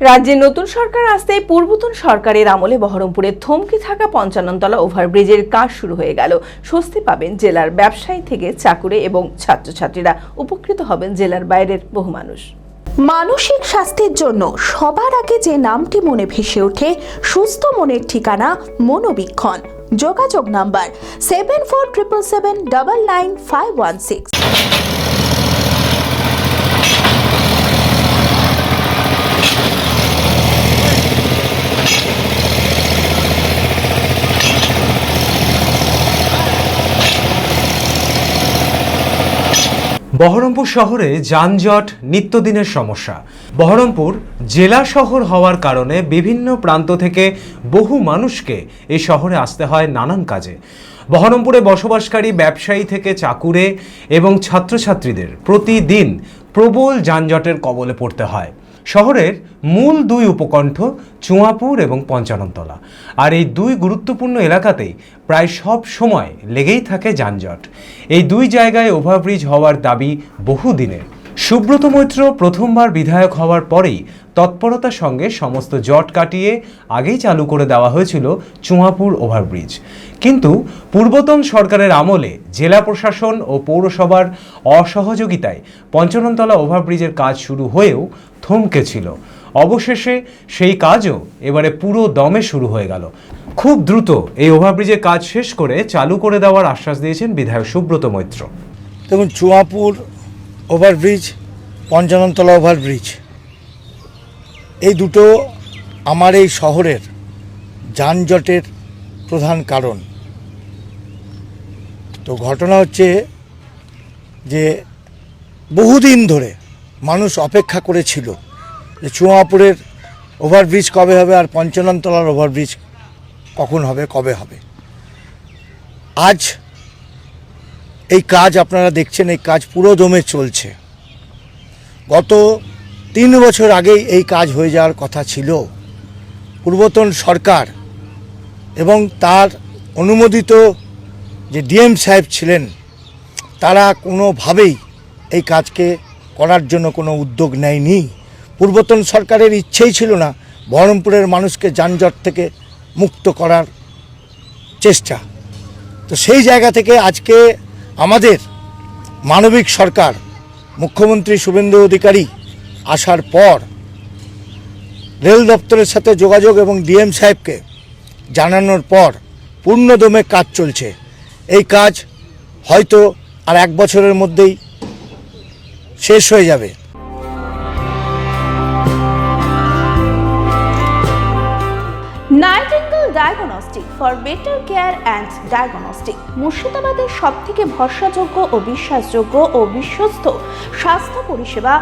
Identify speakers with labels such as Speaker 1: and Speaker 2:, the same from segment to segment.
Speaker 1: রাজ্যে নতুন সরকার আসতেই পূর্বতন সরকারের আমলে বহরমপুরে থমকে থাকা ৫৫ তলা ওভারব্রিজের কাজ শুরু হয়ে গেল। স্বস্তি পাবেন জেলার ব্যবসায়ী থেকে চাকুরে এবং ছাত্রছাত্রীরা। উপকৃত হবেন জেলার বাইরের বহু মানুষ।
Speaker 2: মানসিক স্বাস্থ্যের জন্য সবার আগে যে নামটি মনে ভেসে ওঠে, সুস্থ মনের ঠিকানা মনোবীক্ষণ। যোগাযোগ নাম্বার 7477799516।
Speaker 3: বহরমপুর শহরে যানজট নিত্যদিনের সমস্যা। বহরমপুর জেলা শহর হওয়ার কারণে বিভিন্ন প্রান্ত থেকে বহু মানুষকে এই শহরে আসতে হয় নানান কাজে। বহরমপুরে বসবাসকারী ব্যবসায়ী থেকে চাকুরে এবং ছাত্রছাত্রীদের প্রতিদিন প্রবল যানজটের কবলে পড়তে হয়। শহরের মূল দুই উপকণ্ঠ চুয়াপুর এবং পঞ্চাননতলা, আর এই দুই গুরুত্বপূর্ণ এলাকাতেই প্রায় সব সময় লেগেই থাকে যানজট। এই দুই জায়গায় ওভারব্রিজ হওয়ার দাবি বহুদিনের। সুব্রত মৈত্র প্রথমবার বিধায়ক হওয়ার পরেই তৎপরতার সঙ্গে সমস্ত জট কাটিয়ে আগেই চালু করে দেওয়া হয়েছিল চুয়াপুর ওভারব্রিজ। কিন্তু পূর্বতন সরকারের আমলে জেলা প্রশাসন ও পৌরসভার অসহযোগিতায় পঞ্চাননতলা ওভারব্রিজের কাজ শুরু হয়েও থমকে ছিল। অবশেষে সেই কাজও এবারে পুরো দমে শুরু হয়ে গেল। খুব দ্রুত এই ওভারব্রিজের কাজ শেষ করে চালু করে দেওয়ার আশ্বাস দিয়েছেন বিধায়ক সুব্রত মৈত্র।
Speaker 4: দেখুন, চুয়াপুর ওভারব্রিজ, পঞ্চাননতলা ওভারব্রিজ, এই দুটো আমার এই শহরের যানজটের প্রধান কারণ। তো ঘটনা হচ্ছে যে বহুদিন ধরে মানুষ অপেক্ষা করেছিল যে চুয়াপুরের ওভারব্রিজ কবে হবে আর পঞ্চাননতলার ওভারব্রিজ কখন হবে, কবে হবে। আজ এই কাজ আপনারা দেখছেন, এই কাজ পুরো দমে চলছে। গত 3 বছর আগেই এই কাজ হয়ে যাওয়ার কথা ছিল। পূর্বতন সরকার এবং তার অনুমোদিত যে ডিএম সাহেব ছিলেন, তারা কোনোভাবেই এই কাজকে করার জন্য কোনো উদ্যোগ নেয়নি। পূর্বতন সরকারের ইচ্ছেই ছিল না বহরমপুরের মানুষকে যানজট থেকে মুক্ত করার চেষ্টা। তো সেই জায়গা থেকে আজকে আমাদের মানবিক সরকার, মুখ্যমন্ত্রী শুভেন্দু অধিকারী আসার পর রেল দপ্তরের সাথে যোগাযোগ এবং ডিএম সাহেবকে জানানোর পর পূর্ণদমে কাজ চলছে। এই কাজ হয়তো আর 1 বছরের মধ্যেই শেষ হয়ে যাবে।
Speaker 2: Nightingale diagnostic for better care and diagnostic মুর্শিদাবাদের সবথেকে ভরসাযোগ্য ও বিশ্বাসযোগ্য ও বিশ্বস্ত স্বাস্থ্য পরিষেবা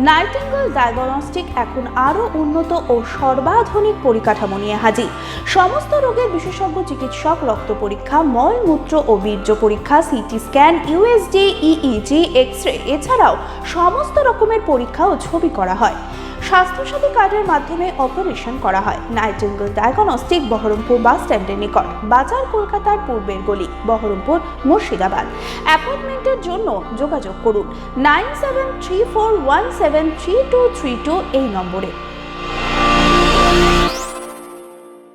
Speaker 2: নাইটিঙ্গেল ডায়াগনস্টিক এখন আরও উন্নত ও সর্বাধুনিক পরিকাঠামো নিয়ে হাজির। সমস্ত রোগের বিশেষজ্ঞ চিকিৎসক, রক্ত পরীক্ষা, মলমূত্র ও বীর্য পরীক্ষা, CT scan, USG, EEG, X-ray, এছাড়াও সমস্ত রকমের পরীক্ষা ও ছবি করা হয়। স্বাস্থ্যসাথী কার্ডের মাধ্যমে অপারেশন করা হয়। নাইটিঙ্গেল ডায়াগনস্টিক বহরমপুর বাস স্ট্যান্ডের নিকট, বাজার, কলকাতার পূর্বের গলি, বহরমপুর, মুর্শিদাবাদ। অ্যাপয়েন্টমেন্টের জন্য যোগাযোগ করুন 9734173232 এই নম্বরে।